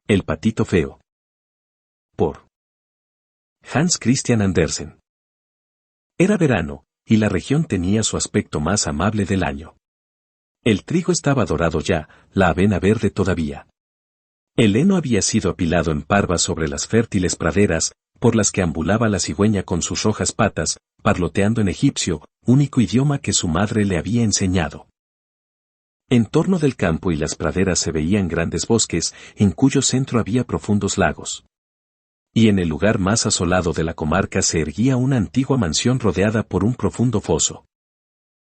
El patito feo. Por Hans Christian Andersen. Era verano, y la región tenía su aspecto más amable del año. El trigo estaba dorado ya, la avena verde todavía. El heno había sido apilado en parvas sobre las fértiles praderas, por las que ambulaba la cigüeña con sus rojas patas, parloteando en egipcio, único idioma que su madre le había enseñado. En torno del campo y las praderas se veían grandes bosques, en cuyo centro había profundos lagos. Y en el lugar más asolado de la comarca se erguía una antigua mansión rodeada por un profundo foso.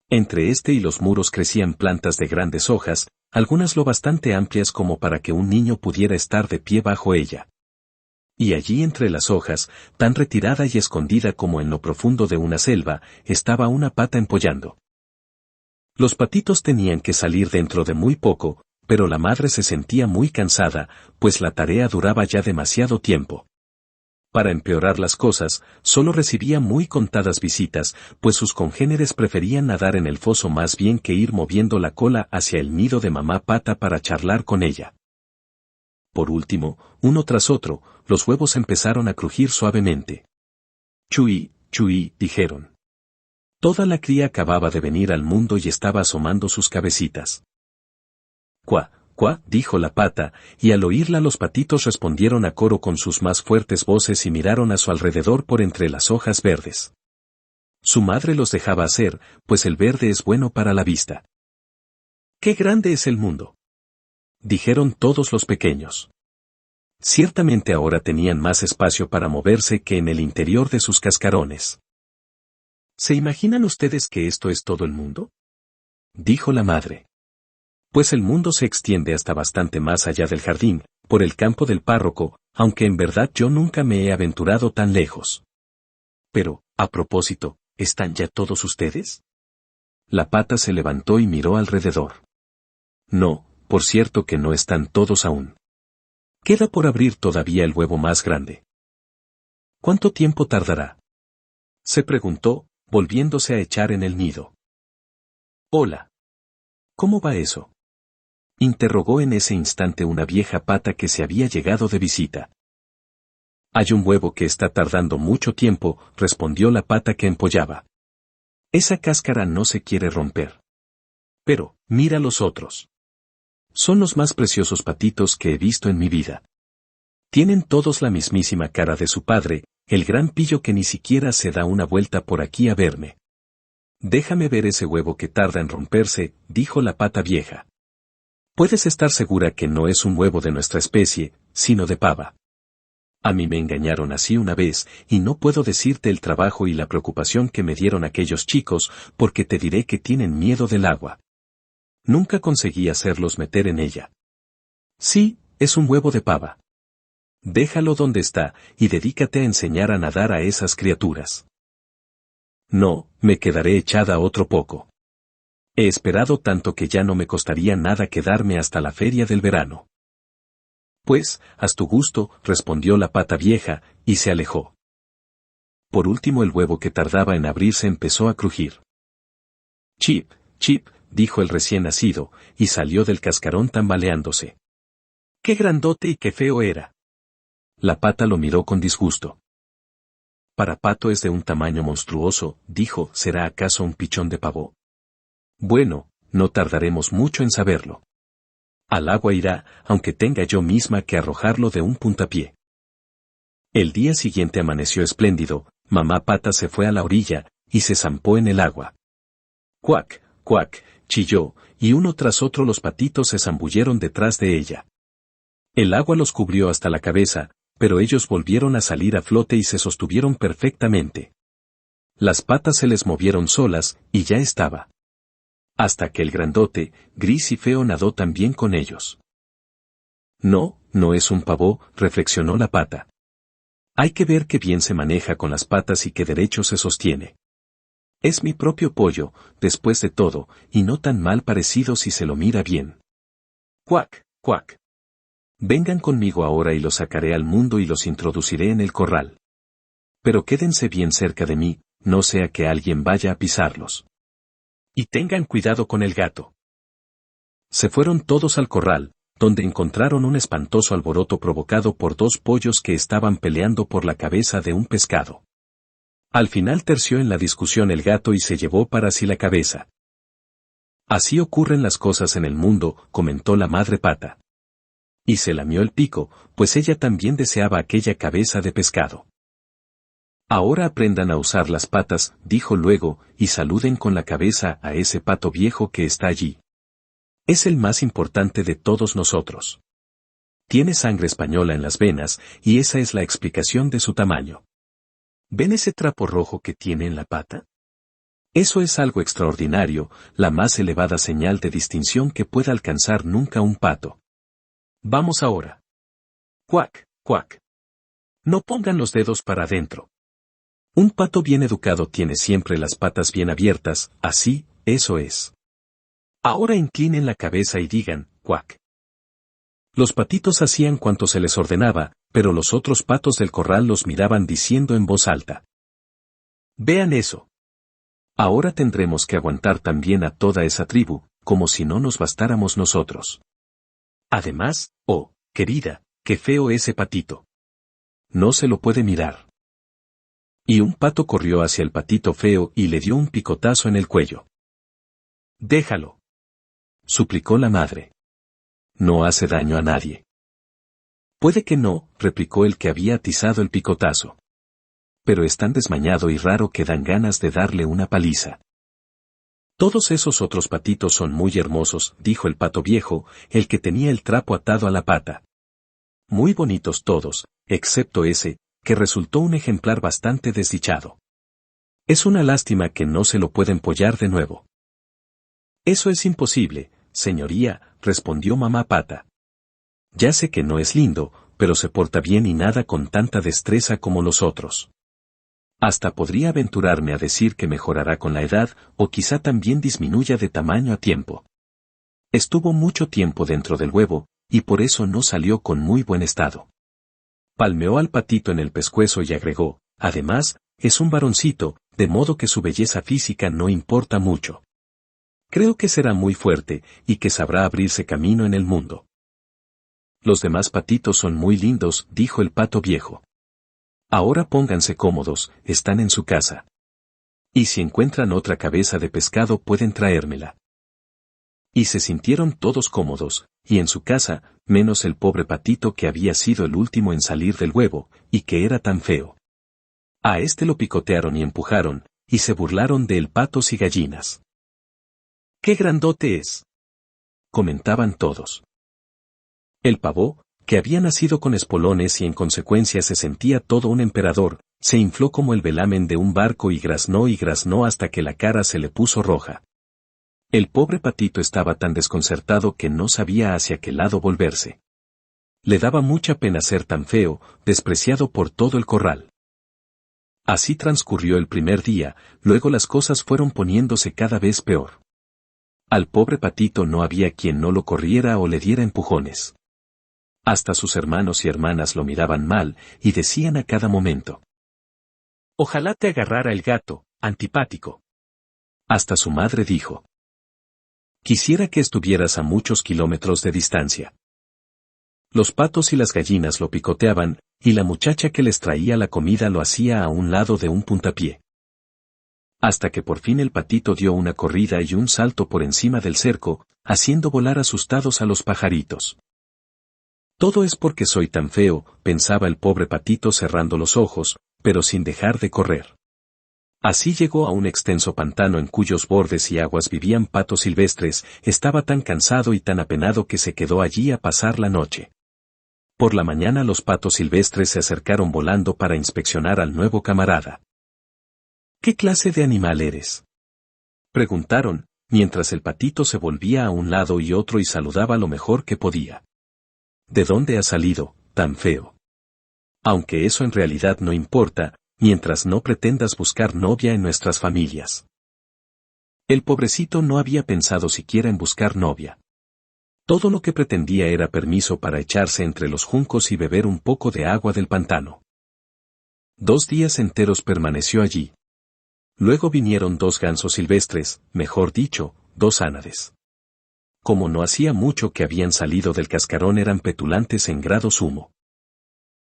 Entre este y los muros crecían plantas de grandes hojas, algunas lo bastante amplias como para que un niño pudiera estar de pie bajo ella. Y allí entre las hojas, tan retirada y escondida como en lo profundo de una selva, estaba una pata empollando. Los patitos tenían que salir dentro de muy poco, pero la madre se sentía muy cansada, pues la tarea duraba ya demasiado tiempo. Para empeorar las cosas, solo recibía muy contadas visitas, pues sus congéneres preferían nadar en el foso más bien que ir moviendo la cola hacia el nido de mamá pata para charlar con ella. Por último, uno tras otro, los huevos empezaron a crujir suavemente. Chui, chui, dijeron. Toda la cría acababa de venir al mundo y estaba asomando sus cabecitas. Cuá, cuá, dijo la pata, y al oírla los patitos respondieron a coro con sus más fuertes voces y miraron a su alrededor por entre las hojas verdes. Su madre los dejaba hacer, pues el verde es bueno para la vista. ¡Qué grande es el mundo!, dijeron todos los pequeños. Ciertamente ahora tenían más espacio para moverse que en el interior de sus cascarones. ¿Se imaginan ustedes que esto es todo el mundo?, dijo la madre. Pues el mundo se extiende hasta bastante más allá del jardín, por el campo del párroco, aunque en verdad yo nunca me he aventurado tan lejos. Pero, a propósito, ¿están ya todos ustedes? La pata se levantó y miró alrededor. No, por cierto que no están todos aún. Queda por abrir todavía el huevo más grande. ¿Cuánto tiempo tardará?, se preguntó, volviéndose a echar en el nido. Hola. ¿Cómo va eso?, interrogó en ese instante una vieja pata que se había llegado de visita. Hay un huevo que está tardando mucho tiempo, respondió la pata que empollaba. Esa cáscara no se quiere romper. Pero, mira los otros. Son los más preciosos patitos que he visto en mi vida. Tienen todos la mismísima cara de su padre, el gran pillo que ni siquiera se da una vuelta por aquí a verme. Déjame ver ese huevo que tarda en romperse, dijo la pata vieja. Puedes estar segura que no es un huevo de nuestra especie, sino de pava. A mí me engañaron así una vez, y no puedo decirte el trabajo y la preocupación que me dieron aquellos chicos, porque te diré que tienen miedo del agua. Nunca conseguí hacerlos meter en ella. Sí, es un huevo de pava. Déjalo donde está, y dedícate a enseñar a nadar a esas criaturas. No, me quedaré echada otro poco. He esperado tanto que ya no me costaría nada quedarme hasta la feria del verano. Pues, haz tu gusto, respondió la pata vieja, y se alejó. Por último el huevo que tardaba en abrirse empezó a crujir. Chip, chip, dijo el recién nacido, y salió del cascarón tambaleándose. ¡Qué grandote y qué feo era! La pata lo miró con disgusto. Para pato es de un tamaño monstruoso, dijo, ¿será acaso un pichón de pavo? Bueno, no tardaremos mucho en saberlo. Al agua irá, aunque tenga yo misma que arrojarlo de un puntapié. El día siguiente amaneció espléndido, mamá pata se fue a la orilla, y se zampó en el agua. Cuac, cuac, chilló, y uno tras otro los patitos se zambulleron detrás de ella. El agua los cubrió hasta la cabeza, pero ellos volvieron a salir a flote y se sostuvieron perfectamente. Las patas se les movieron solas, y ya estaba. Hasta que el grandote, gris y feo nadó también con ellos. No, no es un pavo, reflexionó la pata. Hay que ver qué bien se maneja con las patas y qué derecho se sostiene. Es mi propio pollo, después de todo, y no tan mal parecido si se lo mira bien. Cuac, cuac. Vengan conmigo ahora y los sacaré al mundo y los introduciré en el corral. Pero quédense bien cerca de mí, no sea que alguien vaya a pisarlos. Y tengan cuidado con el gato. Se fueron todos al corral, donde encontraron un espantoso alboroto provocado por dos pollos que estaban peleando por la cabeza de un pescado. Al final terció en la discusión el gato y se llevó para sí la cabeza. Así ocurren las cosas en el mundo, comentó la madre pata. Y se lamió el pico, pues ella también deseaba aquella cabeza de pescado. Ahora aprendan a usar las patas, dijo luego, y saluden con la cabeza a ese pato viejo que está allí. Es el más importante de todos nosotros. Tiene sangre española en las venas, y esa es la explicación de su tamaño. ¿Ven ese trapo rojo que tiene en la pata? Eso es algo extraordinario, la más elevada señal de distinción que pueda alcanzar nunca un pato. Vamos ahora. Cuac, cuac. No pongan los dedos para adentro. Un pato bien educado tiene siempre las patas bien abiertas, así, eso es. Ahora inclinen la cabeza y digan, cuac. Los patitos hacían cuanto se les ordenaba, pero los otros patos del corral los miraban diciendo en voz alta. Vean eso. Ahora tendremos que aguantar también a toda esa tribu, como si no nos bastáramos nosotros. Además, oh, querida, qué feo ese patito. No se lo puede mirar. Y un pato corrió hacia el patito feo y le dio un picotazo en el cuello. Déjalo, suplicó la madre. No hace daño a nadie. Puede que no, replicó el que había atizado el picotazo. Pero es tan desmañado y raro que dan ganas de darle una paliza. Todos esos otros patitos son muy hermosos, dijo el pato viejo, el que tenía el trapo atado a la pata. Muy bonitos todos, excepto ese, que resultó un ejemplar bastante desdichado. Es una lástima que no se lo pueden pollar de nuevo. Eso es imposible, señoría, respondió mamá pata. Ya sé que no es lindo, pero se porta bien y nada con tanta destreza como los otros. Hasta podría aventurarme a decir que mejorará con la edad, o quizá también disminuya de tamaño a tiempo. Estuvo mucho tiempo dentro del huevo, y por eso no salió con muy buen estado. Palmeó al patito en el pescuezo y agregó, además, es un varoncito, de modo que su belleza física no importa mucho. Creo que será muy fuerte, y que sabrá abrirse camino en el mundo. Los demás patitos son muy lindos, dijo el pato viejo. Ahora pónganse cómodos, están en su casa. Y si encuentran otra cabeza de pescado pueden traérmela. Y se sintieron todos cómodos, y en su casa, menos el pobre patito que había sido el último en salir del huevo, y que era tan feo. A este lo picotearon y empujaron, y se burlaron de él patos y gallinas. ¡Qué grandote es!, comentaban todos. El pavó, que había nacido con espolones y en consecuencia se sentía todo un emperador, se infló como el velamen de un barco y graznó hasta que la cara se le puso roja. El pobre patito estaba tan desconcertado que no sabía hacia qué lado volverse. Le daba mucha pena ser tan feo, despreciado por todo el corral. Así transcurrió el primer día, luego las cosas fueron poniéndose cada vez peor. Al pobre patito no había quien no lo corriera o le diera empujones. Hasta sus hermanos y hermanas lo miraban mal, y decían a cada momento. Ojalá te agarrara el gato, antipático. Hasta su madre dijo. Quisiera que estuvieras a muchos kilómetros de distancia. Los patos y las gallinas lo picoteaban, y la muchacha que les traía la comida lo hacía a un lado de un puntapié. Hasta que por fin el patito dio una corrida y un salto por encima del cerco, haciendo volar asustados a los pajaritos. Todo es porque soy tan feo, pensaba el pobre patito cerrando los ojos, pero sin dejar de correr. Así llegó a un extenso pantano en cuyos bordes y aguas vivían patos silvestres, estaba tan cansado y tan apenado que se quedó allí a pasar la noche. Por la mañana los patos silvestres se acercaron volando para inspeccionar al nuevo camarada. ¿Qué clase de animal eres?, preguntaron, mientras el patito se volvía a un lado y otro y saludaba lo mejor que podía. ¿De dónde has salido, tan feo? Aunque eso en realidad no importa, mientras no pretendas buscar novia en nuestras familias. El pobrecito no había pensado siquiera en buscar novia. Todo lo que pretendía era permiso para echarse entre los juncos y beber un poco de agua del pantano. 2 días enteros permaneció allí. Luego vinieron 2 gansos silvestres, mejor dicho, 2 ánades. como no hacía mucho que habían salido del cascarón, eran petulantes en grado sumo.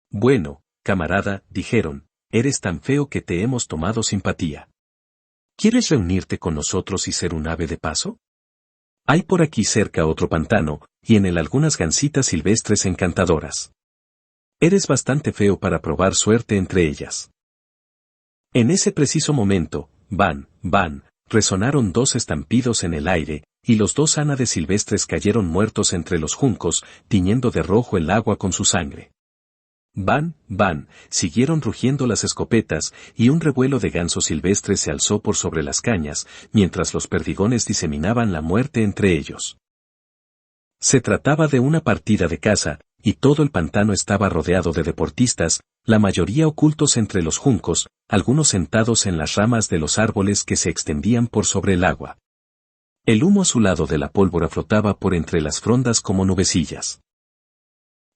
Bueno, camarada, dijeron, eres tan feo que te hemos tomado simpatía. ¿Quieres reunirte con nosotros y ser un ave de paso? Hay por aquí cerca otro pantano, y en él algunas gansitas silvestres encantadoras. Eres bastante feo para probar suerte entre ellas. En ese preciso momento, van, resonaron dos estampidos en el aire, y los dos ánades silvestres cayeron muertos entre los juncos, tiñendo de rojo el agua con su sangre. Van, siguieron rugiendo las escopetas, y un revuelo de gansos silvestres se alzó por sobre las cañas, mientras los perdigones diseminaban la muerte entre ellos. Se trataba de una partida de caza, y todo el pantano estaba rodeado de deportistas, la mayoría ocultos entre los juncos, algunos sentados en las ramas de los árboles que se extendían por sobre el agua. El humo azulado de la pólvora flotaba por entre las frondas como nubecillas.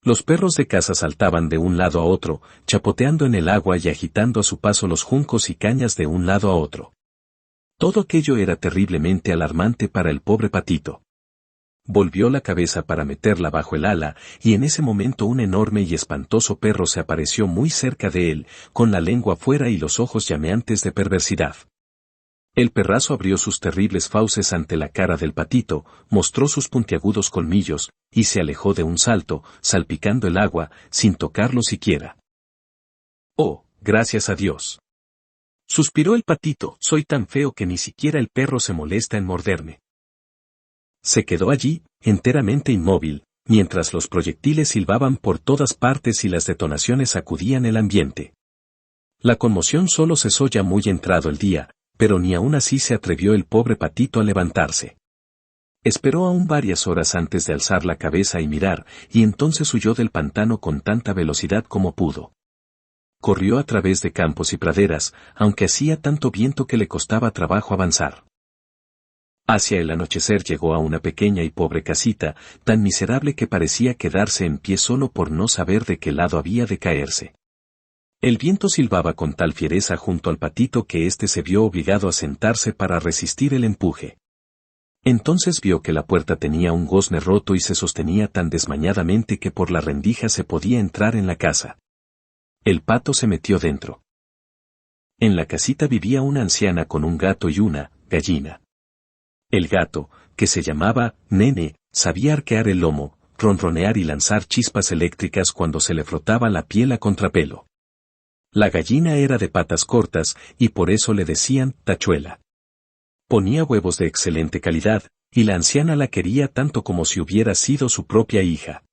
Los perros de caza saltaban de un lado a otro, chapoteando en el agua y agitando a su paso los juncos y cañas de un lado a otro. Todo aquello era terriblemente alarmante para el pobre patito. Volvió la cabeza para meterla bajo el ala, y en ese momento un enorme y espantoso perro se apareció muy cerca de él, con la lengua fuera y los ojos llameantes de perversidad. El perrazo abrió sus terribles fauces ante la cara del patito, mostró sus puntiagudos colmillos, y se alejó de un salto, salpicando el agua, sin tocarlo siquiera. «Oh, gracias a Dios», suspiró el patito, «soy tan feo que ni siquiera el perro se molesta en morderme». Se quedó allí, enteramente inmóvil, mientras los proyectiles silbaban por todas partes y las detonaciones sacudían el ambiente. La conmoción solo cesó ya muy entrado el día, pero ni aún así se atrevió el pobre patito a levantarse. Esperó aún varias horas antes de alzar la cabeza y mirar, y entonces huyó del pantano con tanta velocidad como pudo. Corrió a través de campos y praderas, aunque hacía tanto viento que le costaba trabajo avanzar. Hacia el anochecer llegó a una pequeña y pobre casita, tan miserable que parecía quedarse en pie solo por no saber de qué lado había de caerse. El viento silbaba con tal fiereza junto al patito que éste se vio obligado a sentarse para resistir el empuje. Entonces vio que la puerta tenía un gozne roto y se sostenía tan desmañadamente que por la rendija se podía entrar en la casa. El pato se metió dentro. En la casita vivía una anciana con un gato y una gallina. El gato, que se llamaba Nene, sabía arquear el lomo, ronronear y lanzar chispas eléctricas cuando se le frotaba la piel a contrapelo. La gallina era de patas cortas, y por eso le decían tachuela. Ponía huevos de excelente calidad, y la anciana la quería tanto como si hubiera sido su propia hija.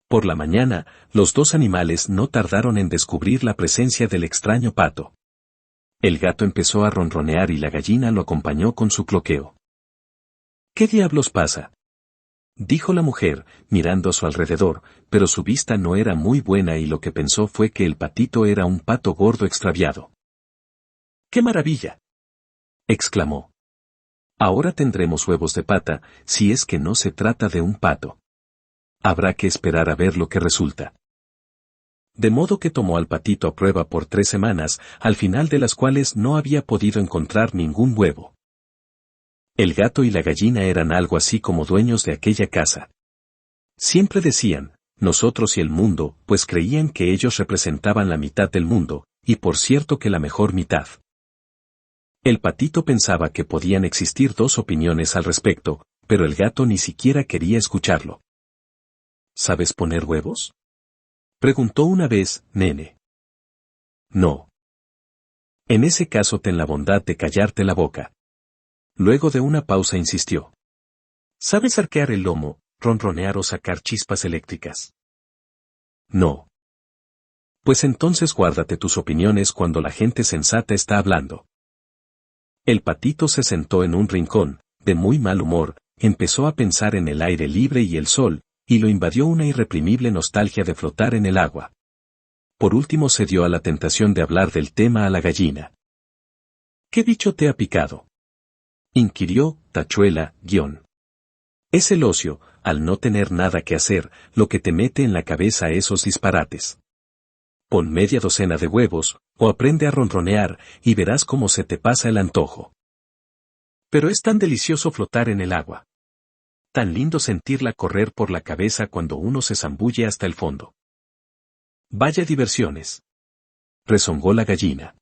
Por la mañana, los dos animales no tardaron en descubrir la presencia del extraño pato. El gato empezó a ronronear y la gallina lo acompañó con su cloqueo. «¿Qué diablos pasa?», dijo la mujer, mirando a su alrededor, pero su vista no era muy buena y lo que pensó fue que el patito era un pato gordo extraviado. «¡Qué maravilla!», exclamó. «Ahora tendremos huevos de pata, si es que no se trata de un pato. Habrá que esperar a ver lo que resulta». De modo que tomó al patito a prueba por 3 semanas, al final de las cuales no había podido encontrar ningún huevo. El gato y la gallina eran algo así como dueños de aquella casa. Siempre decían, nosotros y el mundo, pues creían que ellos representaban la mitad del mundo, y por cierto que la mejor mitad. El patito pensaba que podían existir 2 opiniones al respecto, pero el gato ni siquiera quería escucharlo. ¿Sabes poner huevos?, preguntó una vez, Nene. No. En ese caso ten la bondad de callarte la boca. Luego de una pausa insistió. ¿Sabes arquear el lomo, ronronear o sacar chispas eléctricas? No. Pues entonces guárdate tus opiniones cuando la gente sensata está hablando. El patito se sentó en un rincón, de muy mal humor, empezó a pensar en el aire libre y el sol, y lo invadió una irreprimible nostalgia de flotar en el agua. Por último se dio a la tentación de hablar del tema a la gallina. ¿Qué bicho te ha picado?, inquirió, tachuela, Es el ocio, al no tener nada que hacer, lo que te mete en la cabeza esos disparates. Pon media docena de huevos, o aprende a ronronear, y verás cómo se te pasa el antojo. Pero es tan delicioso flotar en el agua. Tan lindo sentirla correr por la cabeza cuando uno se zambulle hasta el fondo. Vaya diversiones. Rezongó la gallina.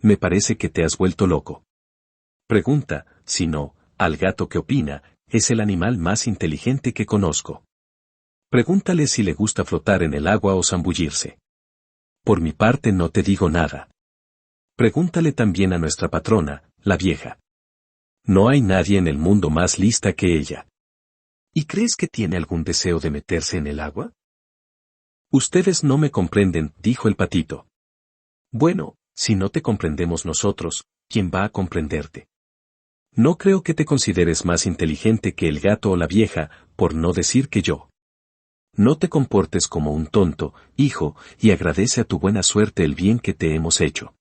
Me parece que te has vuelto loco. Pregunta, si no, al gato que opina, es el animal más inteligente que conozco. Pregúntale si le gusta flotar en el agua o zambullirse. Por mi parte no te digo nada. Pregúntale también a nuestra patrona, la vieja. No hay nadie en el mundo más lista que ella. ¿Y crees que tiene algún deseo de meterse en el agua? Ustedes no me comprenden, dijo el patito. Bueno, si no te comprendemos nosotros, ¿quién va a comprenderte? No creo que te consideres más inteligente que el gato o la vieja, por no decir que yo. No te comportes como un tonto, hijo, y agradece a tu buena suerte el bien que te hemos hecho.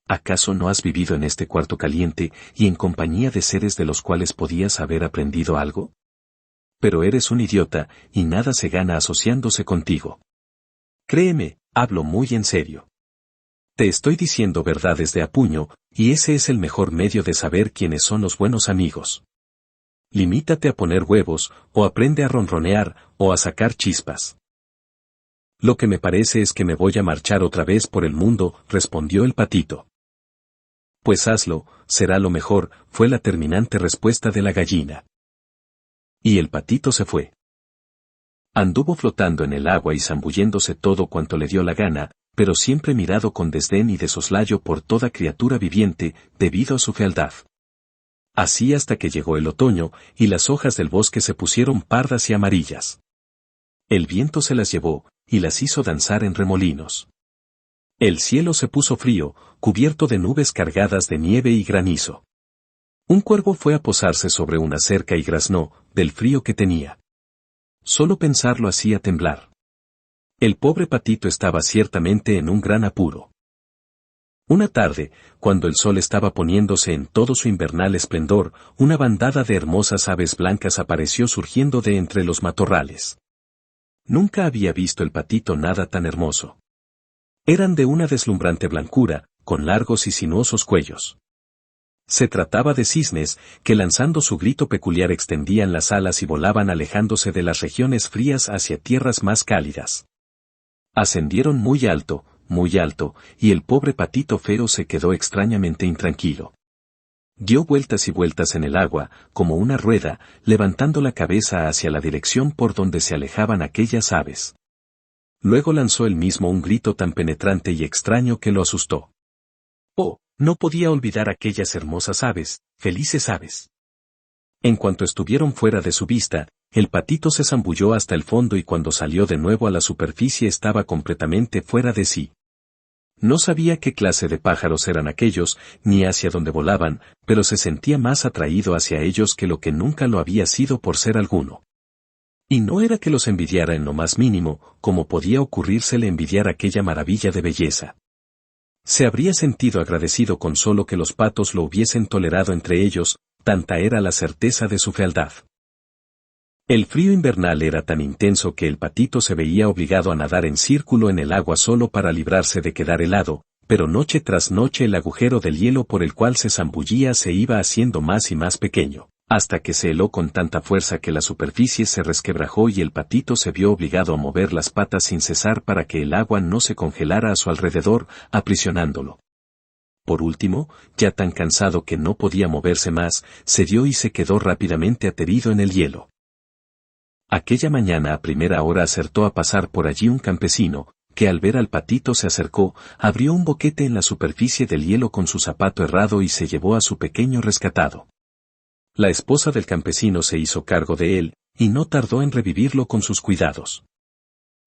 ¿Acaso no has vivido en este cuarto caliente y en compañía de seres de los cuales podías haber aprendido algo? Pero eres un idiota, y nada se gana asociándose contigo. Créeme, hablo muy en serio. Te estoy diciendo verdades de a puño, y ese es el mejor medio de saber quiénes son los buenos amigos. Limítate a poner huevos, o aprende a ronronear, o a sacar chispas. Lo que me parece es que me voy a marchar otra vez por el mundo, respondió el patito. Pues hazlo, será lo mejor, fue la terminante respuesta de la gallina. Y el patito se fue. Anduvo flotando en el agua y zambulléndose todo cuanto le dio la gana, pero siempre mirado con desdén y de soslayo por toda criatura viviente, debido a su fealdad. Así hasta que llegó el otoño, y las hojas del bosque se pusieron pardas y amarillas. El viento se las llevó, y las hizo danzar en remolinos. El cielo se puso frío, cubierto de nubes cargadas de nieve y granizo. Un cuervo fue a posarse sobre una cerca y graznó, del frío que tenía. Solo pensarlo hacía temblar. El pobre patito estaba ciertamente en un gran apuro. Una tarde, cuando el sol estaba poniéndose en todo su invernal esplendor, una bandada de hermosas aves blancas apareció surgiendo de entre los matorrales. Nunca había visto el patito nada tan hermoso. Eran de una deslumbrante blancura, con largos y sinuosos cuellos. Se trataba de cisnes, que lanzando su grito peculiar extendían las alas y volaban alejándose de las regiones frías hacia tierras más cálidas. Ascendieron muy alto, y el pobre patito feo se quedó extrañamente intranquilo. Dio vueltas y vueltas en el agua, como una rueda, levantando la cabeza hacia la dirección por donde se alejaban aquellas aves. Luego lanzó él mismo un grito tan penetrante y extraño que lo asustó. Oh, no podía olvidar aquellas hermosas aves, felices aves. En cuanto estuvieron fuera de su vista, el patito se zambulló hasta el fondo y cuando salió de nuevo a la superficie estaba completamente fuera de sí. No sabía qué clase de pájaros eran aquellos, ni hacia dónde volaban, pero se sentía más atraído hacia ellos que lo que nunca lo había sido por ser alguno. Y no era que los envidiara en lo más mínimo, como podía ocurrírsele envidiar aquella maravilla de belleza. Se habría sentido agradecido con solo que los patos lo hubiesen tolerado entre ellos, tanta era la certeza de su fealdad. El frío invernal era tan intenso que el patito se veía obligado a nadar en círculo en el agua solo para librarse de quedar helado, pero noche tras noche el agujero del hielo por el cual se zambullía se iba haciendo más y más pequeño, hasta que se heló con tanta fuerza que la superficie se resquebrajó y el patito se vio obligado a mover las patas sin cesar para que el agua no se congelara a su alrededor, aprisionándolo. Por último, ya tan cansado que no podía moverse más, se dio y se quedó rápidamente aterido en el hielo. Aquella mañana a primera hora acertó a pasar por allí un campesino, que al ver al patito se acercó, abrió un boquete en la superficie del hielo con su zapato errado y se llevó a su pequeño rescatado. La esposa del campesino se hizo cargo de él, y no tardó en revivirlo con sus cuidados.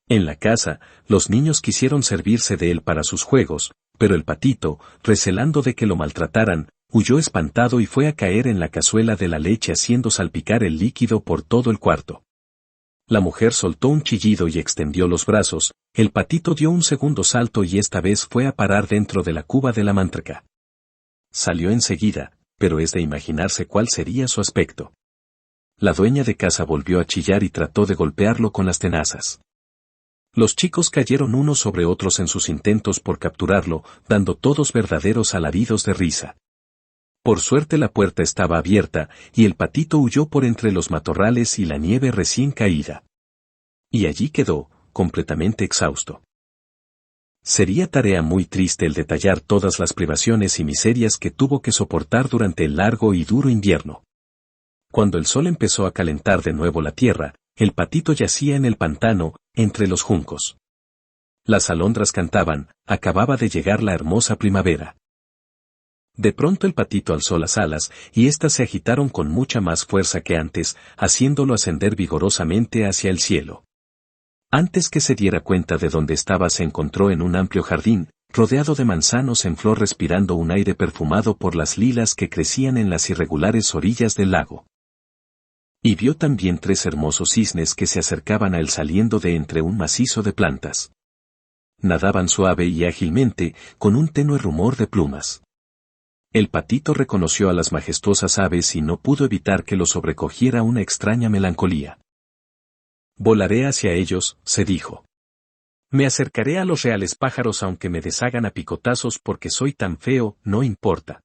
En la casa, los niños quisieron servirse de él para sus juegos, pero el patito, recelando de que lo maltrataran, huyó espantado y fue a caer en la cazuela de la leche haciendo salpicar el líquido por todo el cuarto. La mujer soltó un chillido y extendió los brazos, el patito dio un segundo salto y esta vez fue a parar dentro de la cuba de la manteca. Salió enseguida, pero es de imaginarse cuál sería su aspecto. La dueña de casa volvió a chillar y trató de golpearlo con las tenazas. Los chicos cayeron unos sobre otros en sus intentos por capturarlo, dando todos verdaderos alaridos de risa. Por suerte la puerta estaba abierta, y el patito huyó por entre los matorrales y la nieve recién caída. Y allí quedó, completamente exhausto. Sería tarea muy triste el detallar todas las privaciones y miserias que tuvo que soportar durante el largo y duro invierno. Cuando el sol empezó a calentar de nuevo la tierra, el patito yacía en el pantano, entre los juncos. Las alondras cantaban, acababa de llegar la hermosa primavera. De pronto el patito alzó las alas, y éstas se agitaron con mucha más fuerza que antes, haciéndolo ascender vigorosamente hacia el cielo. Antes que se diera cuenta de dónde estaba, se encontró en un amplio jardín, rodeado de manzanos en flor, respirando un aire perfumado por las lilas que crecían en las irregulares orillas del lago. Y vio también 3 hermosos cisnes que se acercaban a él saliendo de entre un macizo de plantas. Nadaban suave y ágilmente, con un tenue rumor de plumas. El patito reconoció a las majestuosas aves y no pudo evitar que lo sobrecogiera una extraña melancolía. Volaré hacia ellos, se dijo. Me acercaré a los reales pájaros aunque me deshagan a picotazos porque soy tan feo, no importa.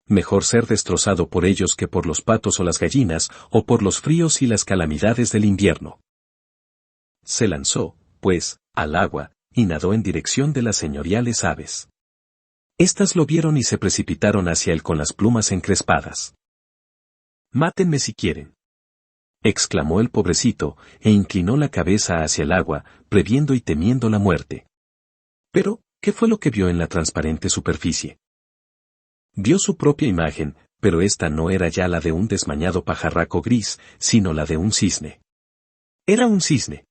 Mejor ser destrozado por ellos que por los patos o las gallinas, o por los fríos y las calamidades del invierno. Se lanzó, pues, al agua, y nadó en dirección de las señoriales aves. Estas lo vieron y se precipitaron hacia él con las plumas encrespadas. «Mátenme si quieren», exclamó el pobrecito, e inclinó la cabeza hacia el agua, previendo y temiendo la muerte. Pero, ¿qué fue lo que vio en la transparente superficie? Vio su propia imagen, pero esta no era ya la de un desmañado pajarraco gris, sino la de un cisne. Era un cisne.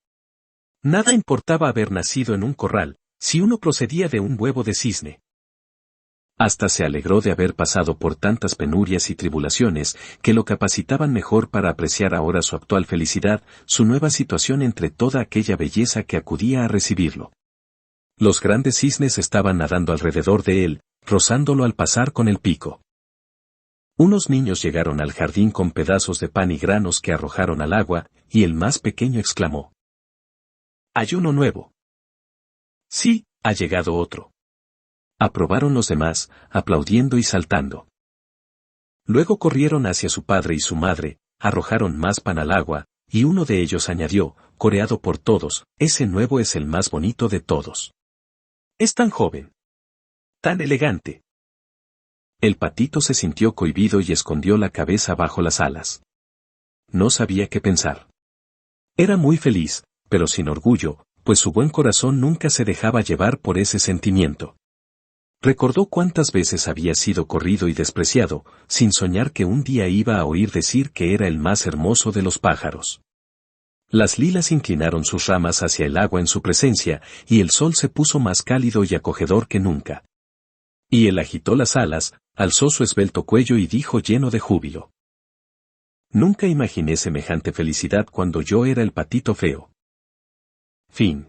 Nada importaba haber nacido en un corral, si uno procedía de un huevo de cisne. Hasta se alegró de haber pasado por tantas penurias y tribulaciones que lo capacitaban mejor para apreciar ahora su actual felicidad, su nueva situación entre toda aquella belleza que acudía a recibirlo. Los grandes cisnes estaban nadando alrededor de él, rozándolo al pasar con el pico. Unos niños llegaron al jardín con pedazos de pan y granos que arrojaron al agua, y el más pequeño exclamó: «¿Hay uno nuevo?» «Sí, ha llegado otro», aprobaron los demás, aplaudiendo y saltando. Luego corrieron hacia su padre y su madre, arrojaron más pan al agua, y uno de ellos añadió, coreado por todos: «Ese nuevo es el más bonito de todos. Es tan joven, tan elegante». El patito se sintió cohibido y escondió la cabeza bajo las alas. No sabía qué pensar. Era muy feliz, pero sin orgullo, pues su buen corazón nunca se dejaba llevar por ese sentimiento. Recordó cuántas veces había sido corrido y despreciado, sin soñar que un día iba a oír decir que era el más hermoso de los pájaros. Las lilas inclinaron sus ramas hacia el agua en su presencia, y el sol se puso más cálido y acogedor que nunca. Y él agitó las alas, alzó su esbelto cuello y dijo lleno de júbilo: «Nunca imaginé semejante felicidad cuando yo era el patito feo». Fin.